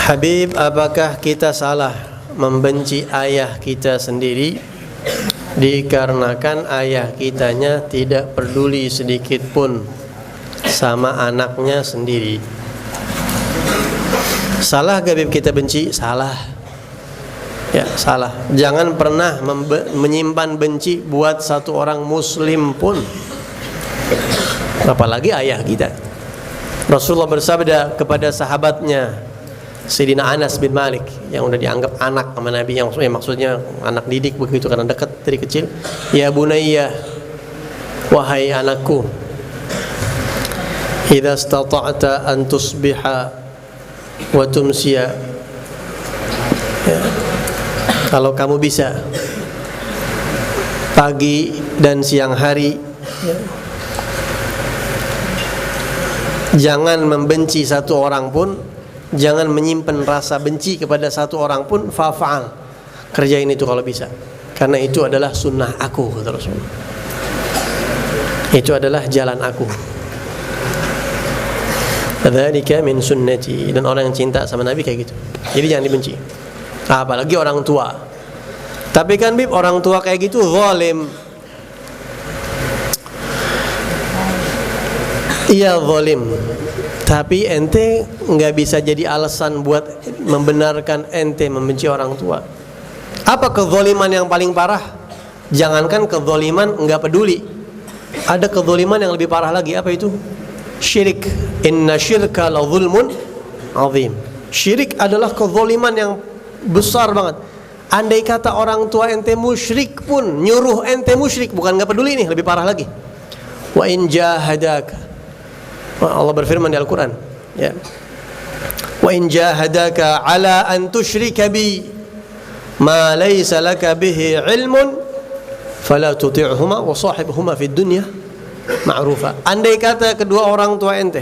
Habib, apakah kita salah membenci ayah kita sendiri dikarenakan ayah kitanya tidak peduli sedikit pun sama anaknya sendiri? Salah gak Habib kita benci? Salah. Ya, salah. Jangan pernah menyimpan benci buat satu orang muslim pun, apalagi ayah kita. Rasulullah bersabda kepada sahabatnya Sayyidina Anas bin Malik yang udah dianggap anak sama Nabi, yang maksudnya anak didik begitu karena dekat dari kecil. Ya bunayya, wahai anakku, idza istata'ta an tusbiha wa tumsiya, ya, kalau kamu bisa pagi dan siang hari, ya, jangan membenci satu orang pun, jangan menyimpan rasa benci kepada satu orang pun. Fa'al, kerjain itu kalau bisa, karena itu adalah sunnah aku, kata Rasulullah. Itu adalah jalan aku. Dzalika min sunnati. Dan orang yang cinta sama Nabi kayak gitu. Jadi jangan dibenci. Apalagi orang tua. Tapi kan Bib, orang tua kayak gitu zalim. Iya zalim. Tapi ente nggak bisa jadi alasan buat membenarkan ente membenci orang tua. Apa kezaliman yang paling parah? Jangankan kezaliman nggak peduli, ada kezaliman yang lebih parah lagi. Apa itu? Syirik. Inna syirka la zulmun azim. Syirik adalah kezaliman yang besar banget. Andai kata orang tua ente musyrik pun, nyuruh ente musyrik, bukan nggak peduli, nih lebih parah lagi. Wa in jahadaka, Allah berfirman di Al-Quran, ya, wa in jahadaka ala an tusyrika bi ma laysa laka bihi ilmun fala tuti'huma wa sahibhuma fid dunya ma'rufa. Andai kata kedua orang tua ente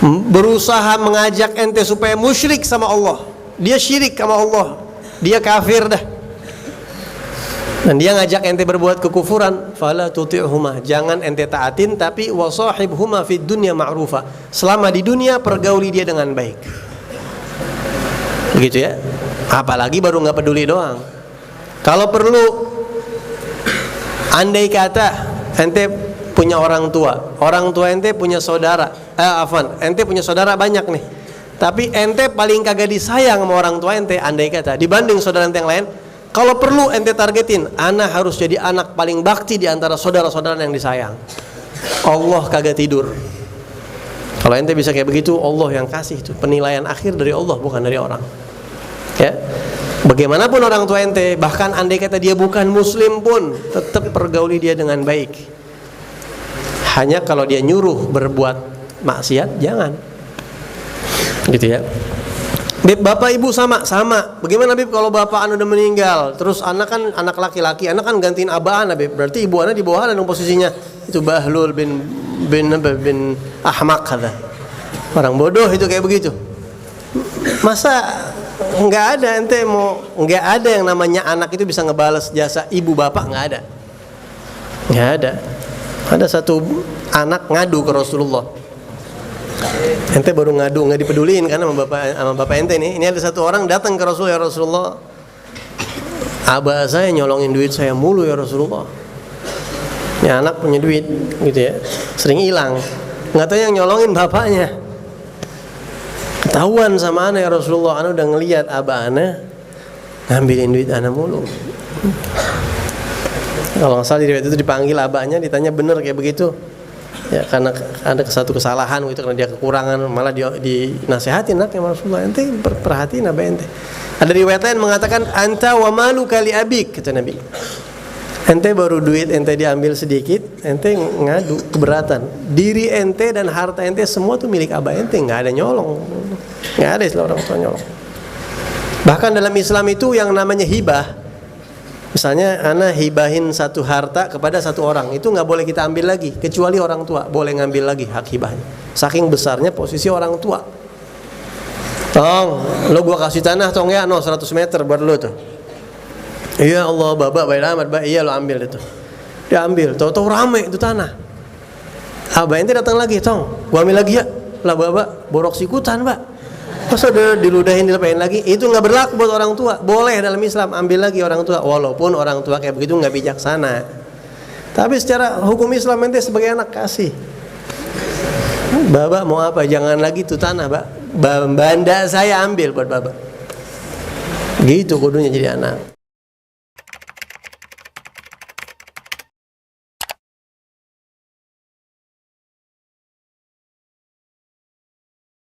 berusaha mengajak ente supaya musyrik sama Allah, dia syirik sama Allah, dia kafir dah, dan dia ngajak ente berbuat kekufuran, fala tuti'huma, jangan ente taatin, tapi wasahibhuma fid dunya ma'rufa, selama di dunia pergauli dia dengan baik. Begitu ya. Apalagi baru nggak peduli doang. Kalau perlu, andai kata ente punya orang tua ente punya saudara, ente punya saudara banyak nih, tapi ente paling kagak disayang sama orang tua ente, andai kata dibanding saudara ente yang lain, kalau perlu ente targetin, anak harus jadi anak paling bakti di antara saudara-saudara yang disayang. Allah kagak tidur. Kalau ente bisa kayak begitu, Allah yang kasih itu penilaian akhir dari Allah, bukan dari orang. Ya, bagaimanapun orang tua ente, bahkan andai kata dia bukan muslim pun, tetap pergauli dia dengan baik. Hanya kalau dia nyuruh berbuat maksiat, jangan. Gitu ya. Bib, bapak ibu sama. Bagaimana Bib kalau bapak anu udah meninggal, terus anak kan anak laki-laki, anak kan gantiin abah anak Bib. Berarti ibu anak di bawah anak posisinya. Itu Bahlul bin Ahmak kata. Orang bodoh itu kayak begitu. Masa nggak ada ente mau, nggak ada yang namanya anak itu bisa ngebales jasa ibu bapak, nggak ada. Nggak ada. Ada satu anak ngadu ke Rasulullah. Ente baru ngadu, nggak dipeduliin karena sama bapak ente nih. Ini ada satu orang datang ke Rasul, ya Rasulullah, abah saya nyolongin duit saya mulu ya Rasulullah. Ya, anak punya duit gitu ya, sering hilang, nggak tahu yang nyolongin bapaknya. Ketahuan sama anak, ya Rasulullah, anak udah ngelihat abah anak ngambilin duit anak mulu. Kalau nggak salah di riwayat itu dipanggil abahnya, ditanya bener kayak begitu. Ya, karena ada satu kesalahan gitu, karena dia kekurangan, malah dinasehatin anaknya Rasulullah, ente perhatiin abah ente. Ada riwayat lain mengatakan anta wa malu kali abik, kata Nabi. Ente baru duit ente diambil sedikit, ente ngadu keberatan. Diri ente dan harta ente semua tuh milik abah ente, nggak ada nyolong, nggak ada istilah orang tua nyolong. Bahkan dalam Islam itu yang namanya hibah. Misalnya anak hibahin satu harta kepada satu orang, itu nggak boleh kita ambil lagi, kecuali orang tua boleh ngambil lagi hak hibahnya. Saking besarnya posisi orang tua. Tong, lo gua kasih tanah tong ya, 100 meter buat lo tuh. Iya Allah, bapak baik amat, baik, iya lo ambil itu. Dia ambil, tahu-tahu rame itu tanah. Abah ente datang lagi, tong, gua ambil lagi ya. Lah bapak borok sikutan, Pak. Masa udah diludahin dilepain lagi? Itu nggak berlaku buat orang tua. Boleh dalam Islam ambil lagi orang tua, walaupun orang tua kayak begitu nggak bijaksana. Tapi secara hukum Islam ente sebagai anak kasih. Baba mau apa? Jangan lagi tuh tanah, Pak. Banda saya ambil buat Baba. Gitu kudunya jadi anak.